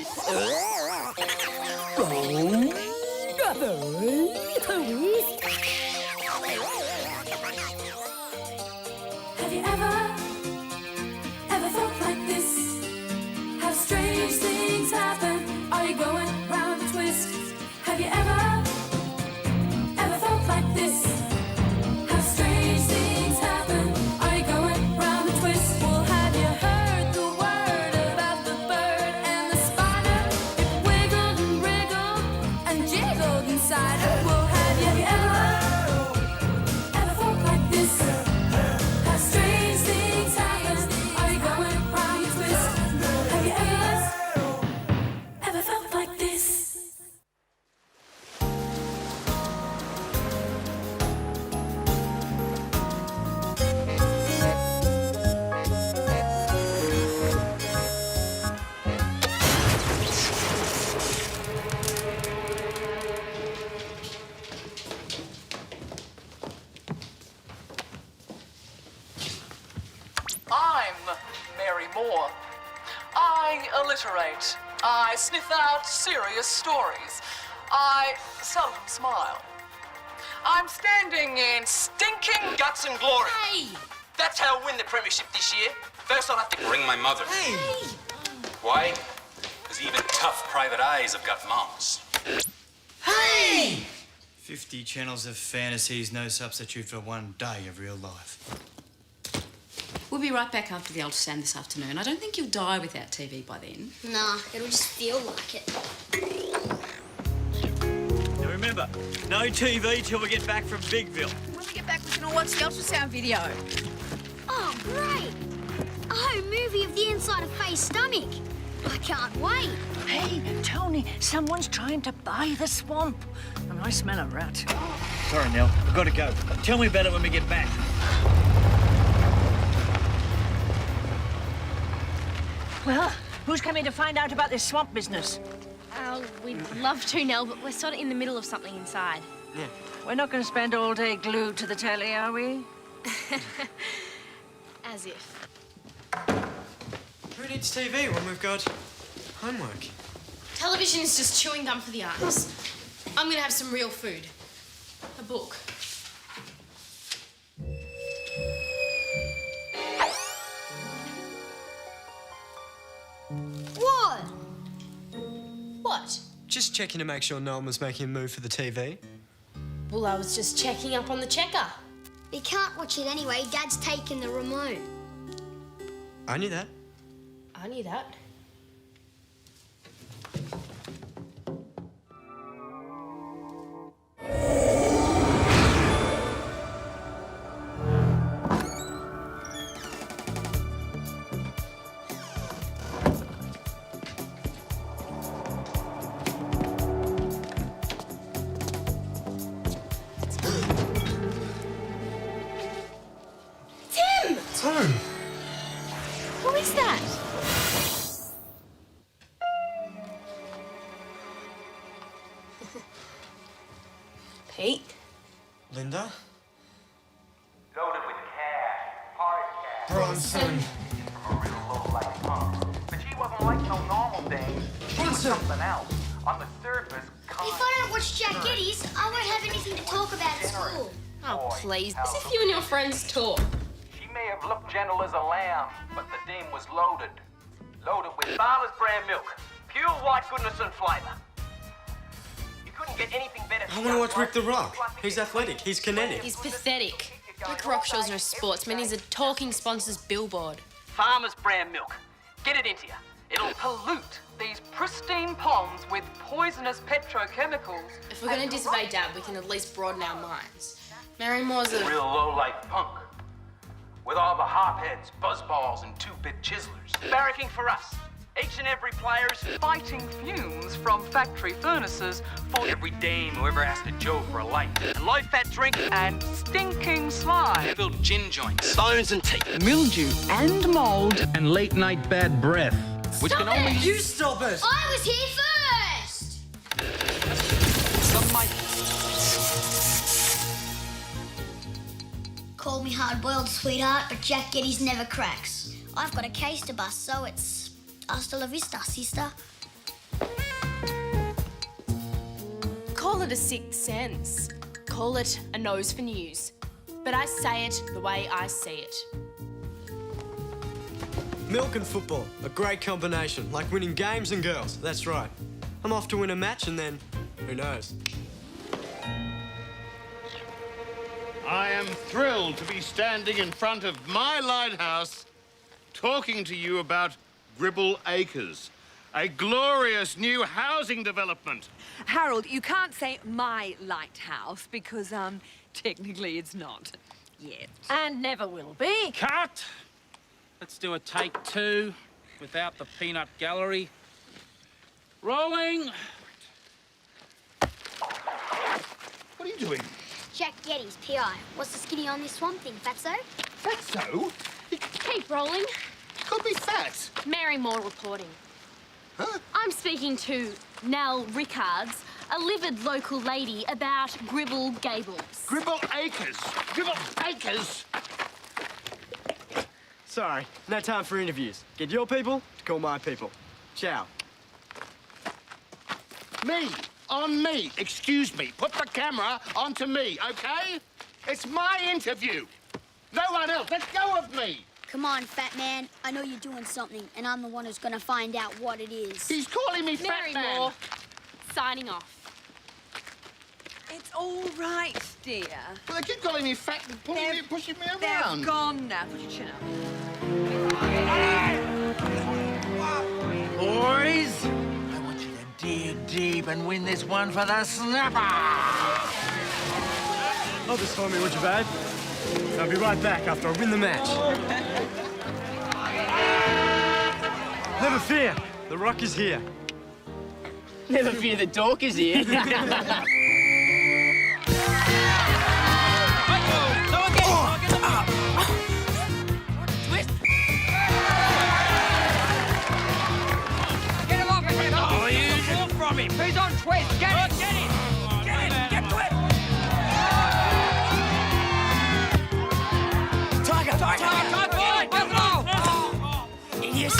Have you ever felt like this? How strange things happen. Are you going round a twist? Have you ever felt like this? How strange things happen. Are you going round a twist? Well, have you heard the word about the bird and the spider? It wiggled and wriggled and jiggled inside her. Well, have you ever felt like this? How strange things happen. Are you going round a twist? Have you ever felt like this? I'm Mary Moore. I alliterate. I sniff out serious stories. I seldom smile. I'm standing in stinking guts and glory. Hey! That's how I win the premiership this year. First I'll have to Bring my mother. Hey! Why? Because even tough private eyes have got moms. Hey! 50 channels of fantasy is no substitute for one day of real life. We'll be right back after the ultrasound this afternoon. I don't think you'll die without TV by then. Nah, it'll just feel like it. Now remember, no TV till we get back from Bigville. When we get back, we can all watch the ultrasound video. Oh, great! A home movie of the inside of Faye's stomach. I can't wait. Hey, Tony, someone's trying to buy the swamp. And I smell a rat. Sorry, Nell. We've got to go. Tell me about it when we get back. Well, who's coming to find out about this swamp business? We'd love to, Nell, but we're sort of in the middle of something inside. Yeah. We're not going to spend all day glued to the telly, are we? As if. Who needs TV when we've got homework? Television is just chewing gum for the eyes. I'm gonna have some real food. A book. What? What? Just checking to make sure no one was making a move for the TV. Well, I was just checking up on the checker. We can't watch it anyway. Dad's taken the remote. I knew that. I knew that. Tom! Who is that? Pete? Linda? Loaded with cash, hard cash. Bronson! A real low-life punk. But she wasn't like no normal dame. She was something else. On the surface, If I don't watch Jack Geddes, I won't have anything to talk about at school. Oh, please. As if you and your friends talk. She may have looked gentle as a lamb, but the dame was loaded. Loaded with Farmer's brand milk. Pure white goodness and flavor. You couldn't get anything better. I want to watch Rick the Rock. He's athletic. He's kinetic. He's pathetic. Rick Rockshaw's no sportsman. He's a talking sponsor's billboard. Farmer's brand milk. Get it into you. It'll pollute these pristine ponds with poisonous petrochemicals. If we're gonna disobey Dad, we can at least broaden our minds. Mary Moore's a... Real low-life punk. With all the hopheads, buzzballs, and two-bit chiselers. Barracking for us. Each and every player is fighting fumes from factory furnaces for Every dame who ever asked a Joe for a light. low-fat drink and stinking slime. Filled gin joints. Bones and teeth. Mildew and mold and late night bad breath, which Stop can only it! You stop it! I was here first! Some might Call me hard-boiled, sweetheart, but Jack Geddes never cracks. I've got a case to bust, so it's hasta la vista, sister. Call it a sixth sense. Call it a nose for news. But I say it the way I see it. Milk and football, a great combination, like winning games and girls. That's right. I'm off to win a match and then, who knows? I am thrilled to be standing in front of my lighthouse talking to you about Gribble Acres, a glorious new housing development. Harold, you can't say my lighthouse because, technically it's not yet. And never will be. Cut! Let's do a take 2 without the peanut gallery. Rolling. What are you doing? Jack Geddes, PI. What's the skinny on this swamp thing, fatso? Fatso? Keep rolling. Could be fat. Mary Moore reporting. Huh? I'm speaking to Nell Rickards, a livid local lady, about Gribble Gables. Gribble Acres. Gribble Acres. Sorry, no time for interviews. Get your people to call my people. Ciao. Me. On me. Excuse me. Put the camera onto me, OK? It's my interview. No one else. Let go of me. Come on, fat man. I know you're doing something, and I'm the one who's gonna find out what it is. He's calling me Mary fat man. Moore, signing off. It's all right, dear. Well, they keep calling me fat and pushing me They're around. gone now. Put your chin up. Boys, I want you to dig deep and win this one for the snapper. Hold this for me, would you, babe? I'll be right back after I win the match. Never fear, the Rock is here. Never fear, the dork is here. He's on twist. Get it. Get it. Get it. Get to it. Tiger! Yes!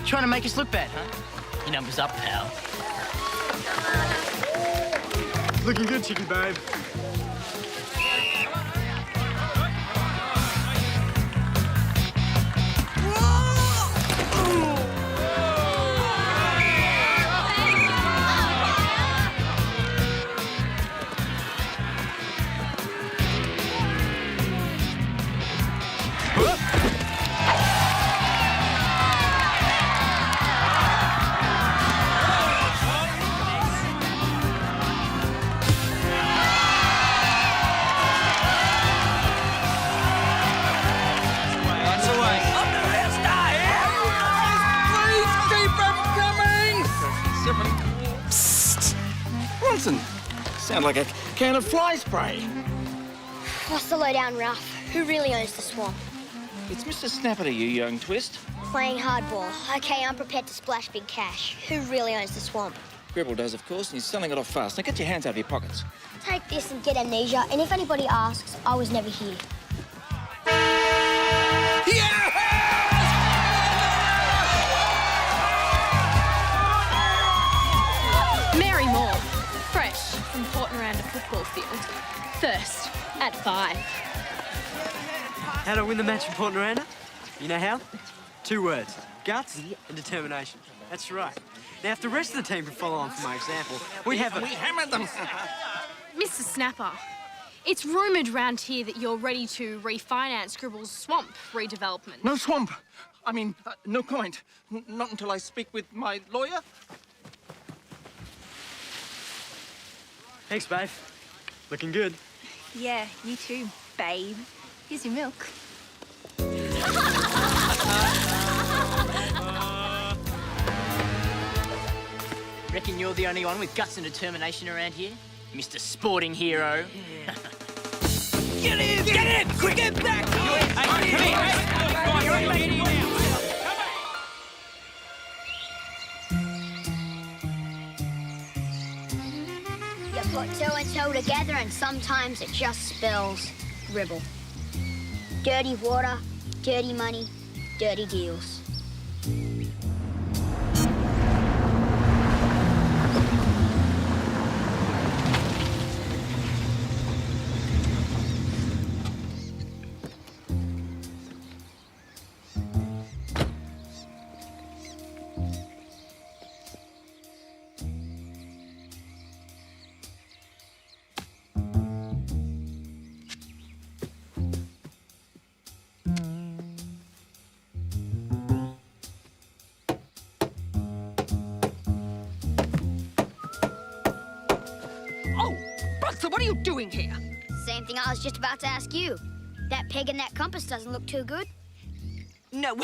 Trying to make us look bad, huh? Your number's up, pal. Looking good, chicken babe. Sound like a can of fly spray. What's the lowdown, Ralph? Who really owns the swamp? It's Mr. Snapper to you, young twist. Playing hardball. Okay, I'm prepared to splash big cash. Who really owns the swamp? Gribble does, of course, and he's selling it off fast. Now get your hands out of your pockets. Take this and get amnesia, and if anybody asks, I was never here. Mary Moore, fresh from Port Miranda football field. First at 5. How'd I win the match in Port Miranda? You know how? 2 words. Guts and determination. That's right. Now, if the rest of the team could follow on from my example, we'd have a... We hammered them. Mr. Snapper, it's rumoured round here that you're ready to refinance Gribble's swamp redevelopment. No swamp. I mean, no comment. Not until I speak with my lawyer. Thanks, babe. Looking good. Yeah, you too, babe. Here's your milk. Reckon you're the only one with guts and determination around here? Mr. Sporting Hero. Get in! Get in! Quick, get back! Hey, come here! Hey, flow together and sometimes it just spells Gribble. Dirty water, dirty money, dirty deals. So what are you doing here? Same thing I was just about to ask you. That peg and that compass doesn't look too good. No,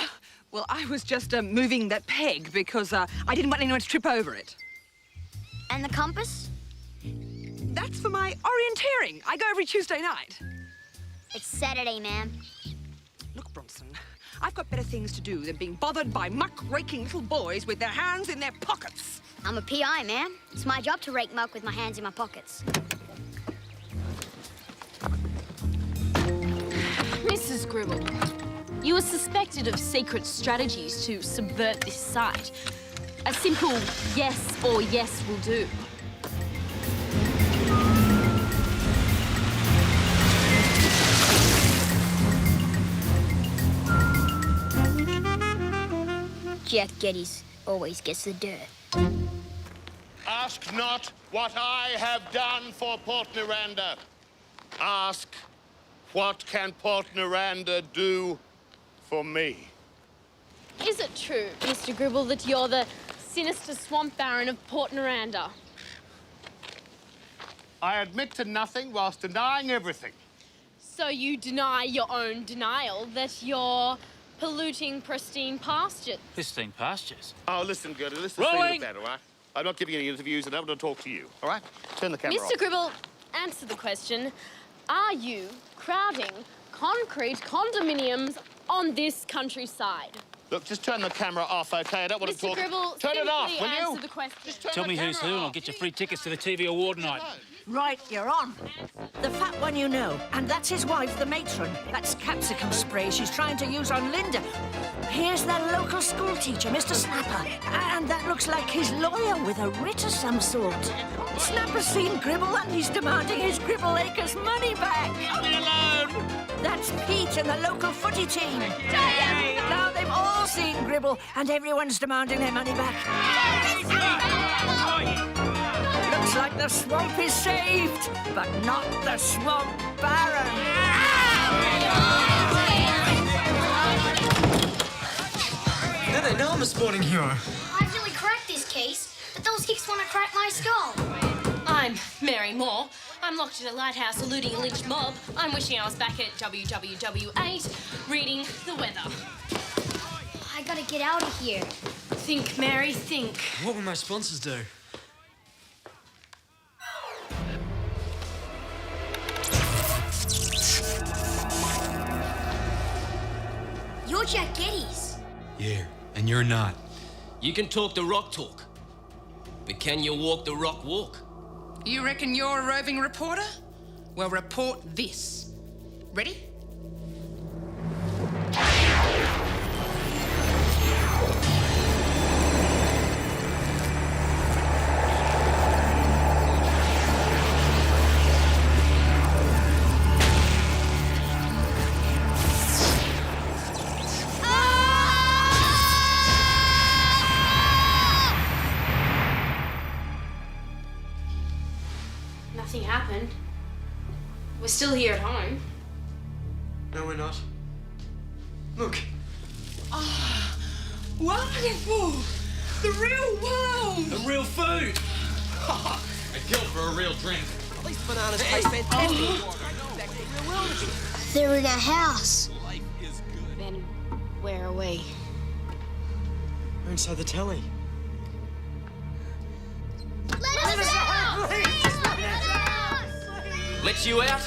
well, I was just moving that peg because I didn't want anyone to trip over it. And the compass? That's for my orienteering. I go every Tuesday night. It's Saturday, ma'am. Look, Bronson, I've got better things to do than being bothered by muck-raking little boys with their hands in their pockets. I'm a PI, ma'am. It's my job to rake muck with my hands in my pockets. Mrs. Gribble, you are suspected of secret strategies to subvert this site. A simple yes or yes will do. Jack Geddes always gets the dirt. Ask not what I have done for Port Miranda. Ask, what can Port Miranda do for me? Is it true, Mr. Gribble, that you're the sinister swamp baron of Port Miranda? I admit to nothing whilst denying everything. So you deny your own denial that you're polluting pristine pastures? Pristine pastures? Oh, listen, Gertie, listen Rolling. to that, all right? I'm not giving any interviews and I want to talk to you, all right? Turn the camera off. Mr. Gribble, answer the question. Are you crowding concrete condominiums on this countryside? Look, just turn the camera off, OK? I don't want to Mr. talk. Gribble, Turn it off, simply will answer you? the question. Tell me who's who and I'll get you free tickets to the TV award night. Right, you're on. The fat one you know, and that's his wife, the matron. That's capsicum spray she's trying to use on Linda. Here's the local school teacher, Mr. Snapper. And that looks like his lawyer with a writ of some sort. Snapper's seen Gribble and he's demanding his Gribble Acres money back. Leave me alone! That's Pete and the local footy team. Now they've all seen Gribble and everyone's demanding their money back. Looks like the swamp is saved, but not the swamp baron. Now they know I'm a sporting hero. I nearly cracked this case, but those hicks want to crack my skull. I'm Mary Moore. I'm locked in a lighthouse eluding a lynched mob. I'm wishing I was back at WWW8 reading the weather. I gotta get out of here. Think, Mary, think. What will my sponsors do? You're Jack Geddes. Yeah, and you're not. You can talk the rock talk, but can you walk the rock walk? You reckon you're a roving reporter? Well, report this. Ready? Nothing happened. We're still here at home. No, we're not. Look. Ah, wonderful! The real world! The real food! I'd kill for a real drink. These bananas taste fantastic. They're in a house. Then where are we? We're inside the telly. Let us out! Let you out?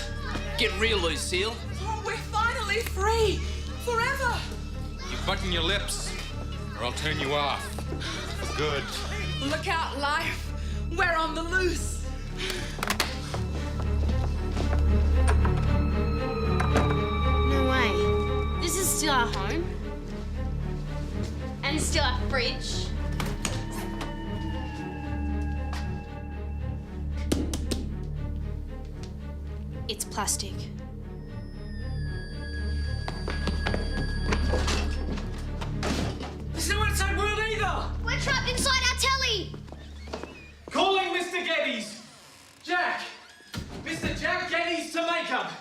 Get real, Lucille. Oh, we're finally free! Forever! You button your lips, or I'll turn you off. For good. Look out, life! We're on the loose! fridge. It's plastic. No one said word either! We're trapped inside our telly! Calling Mr. Geddes! Jack! Mr. Jack Geddes to makeup!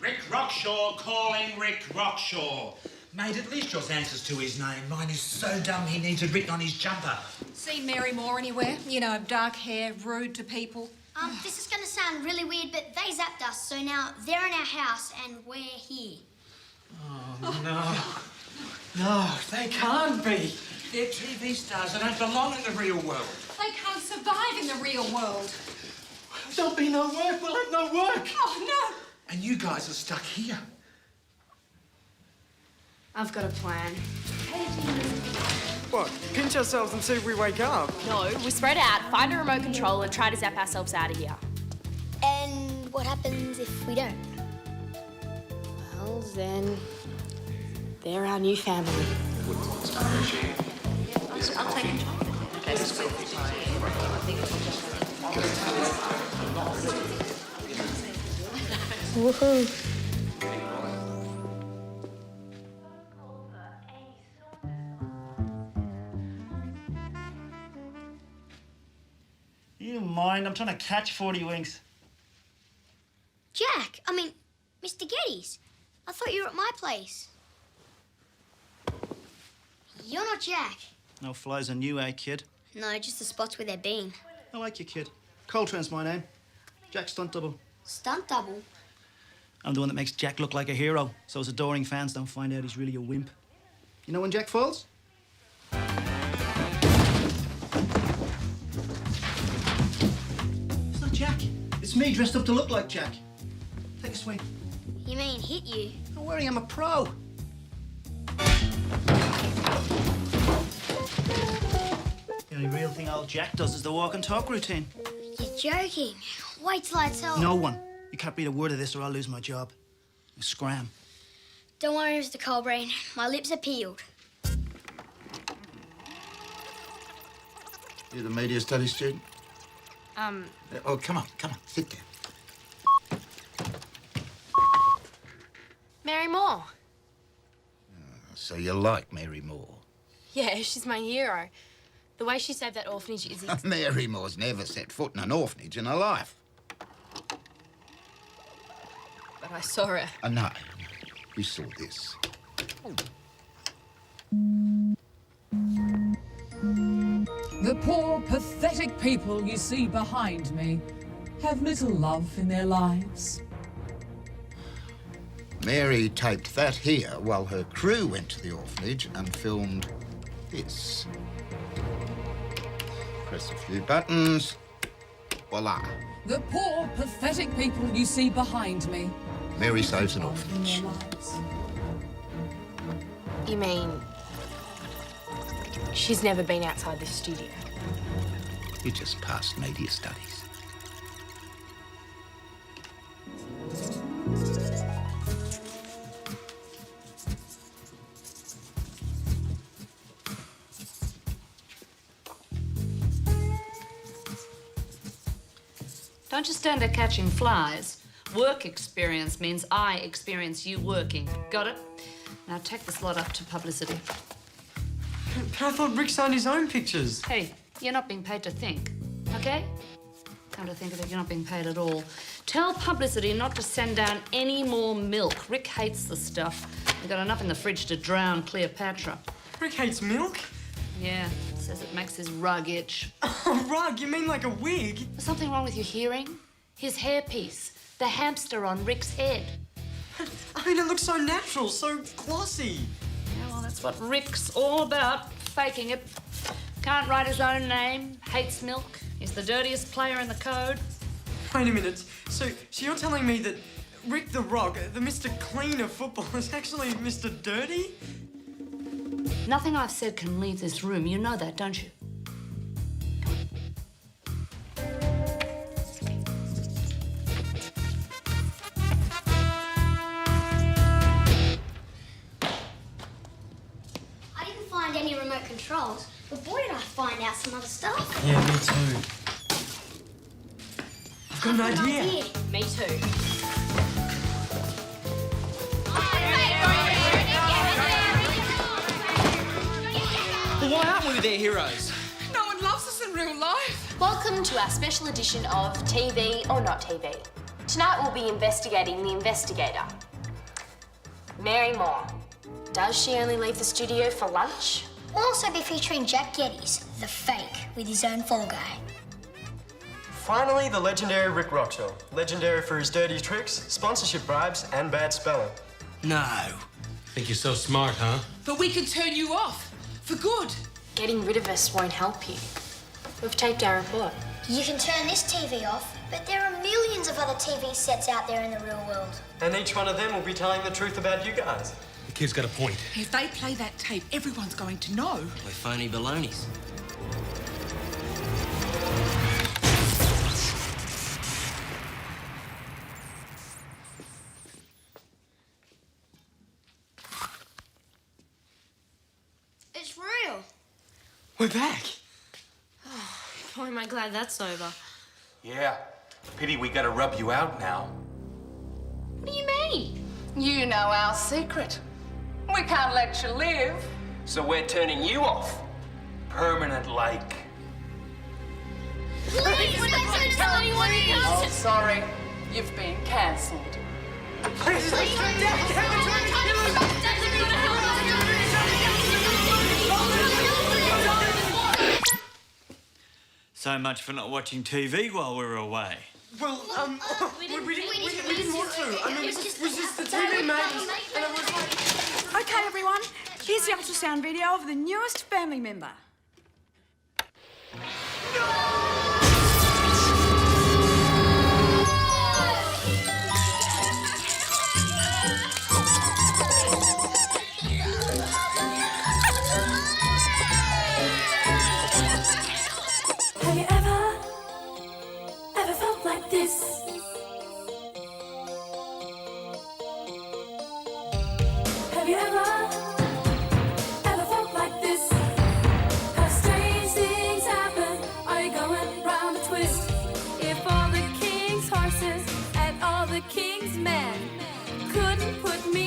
Rick Rockshaw calling Rick Rockshaw. Mate, at least yours answers to his name. Mine is so dumb he needs it written on his jumper. Seen Mary Moore anywhere? You know, dark hair, rude to people. This is gonna sound really weird, but they zapped us, so now they're in our house and we're here. Oh, no. No, they can't be. They're TV stars. They don't belong in the real world. They can't survive in the real world. There'll be no work. We'll have no work. Oh, no. And you guys are stuck here. I've got a plan. What? Pinch ourselves and see if we wake up? No, we spread out, find a remote control and try to zap ourselves out of here. And what happens if we don't? Well, then they're our new family. I'll take control. Woohoo. You mind? I'm trying to catch 40 winks. Jack, I mean, Mr. Geddes. I thought you were at my place. You're not Jack. No flies on you, eh, kid? No, just the spots where they've been. I like you, kid. Coltrane's my name. Jack Stunt Double. Stunt double? I'm the one that makes Jack look like a hero, so his adoring fans don't find out he's really a wimp. You know when Jack falls? It's not Jack. It's me dressed up to look like Jack. Take a swing. You mean hit you? Don't worry, I'm a pro. The only real thing old Jack does is the walk and talk routine. You're joking. Wait till I tell... No one. You can't read a word of this or I'll lose my job. Scram. Don't worry, Mr. Colbrain. My lips are peeled. You're the media studies student? Oh, come on, sit down. Mary Moore. So you like Mary Moore? Yeah, she's my hero. The way she saved that orphanage is... Mary Moore's never set foot in an orphanage in her life. But I saw her. No, you saw this. The poor, pathetic people you see behind me have little love in their lives. Mary taped that here while her crew went to the orphanage and filmed this. Press a few buttons. Voila. The poor, pathetic people you see behind me. Mary saves an orphanage. You mean... she's never been outside this studio? You just passed media studies. Don't just stand there catching flies. Work experience means I experience you working. Got it? Now take this lot up to publicity. But I thought Rick signed his own pictures. Hey, you're not being paid to think, okay? Come to think of it, you're not being paid at all. Tell publicity not to send down any more milk. Rick hates the stuff. We've got enough in the fridge to drown Cleopatra. Rick hates milk? Yeah, says it makes his rug itch. Oh, rug? You mean like a wig? There's something wrong with your hearing? His hairpiece, the hamster on Rick's head. I mean, it looks so natural, so glossy. Yeah, well, that's what Rick's all about, faking it. Can't write his own name, hates milk. He's the dirtiest player in the code. Wait a minute. So you're telling me that Rick the Rock, the Mr. Clean of football, is actually Mr. Dirty? Nothing I've said can leave this room. You know that, don't you? I didn't find any remote controls. find out some other stuff. Yeah, me too. I've got an idea. Me too. Well, why aren't we their heroes? No one loves us in real life. Welcome to our special edition of TV or Not TV. Tonight we'll be investigating the investigator. Mary Moore. Does she only leave the studio for lunch? We'll also be featuring Jack Geddes, the fake, with his own fall guy. Finally, the legendary Rick Rockshaw. Legendary for his dirty tricks, sponsorship bribes, and bad spelling. No. Think you're so smart, huh? But we can turn you off for good. Getting rid of us won't help you. We've taped our report. You can turn this TV off, but there are millions of other TV sets out there in the real world. And each one of them will be telling the truth about you guys. The kid's got a point. If they play that tape, everyone's going to know. We're phony balonies. It's real. We're back. Boy, am I glad that's over. Yeah. Pity we gotta rub you out now. What do you mean? You know our secret. We can't let you live. So we're turning you off. Permanent like. Please, don't tell anyone you Oh, sorry. You've been cancelled. So much for not watching TV while we were away. Well, we didn't want to. I mean, it was just the TV, mate. And it was like... Okay, everyone, here's the ultrasound video of the newest family member. Have you ever felt like this? Have you ever felt like this? How strange things happen? Are you going round a twist? If all the king's horses and all the king's men couldn't put me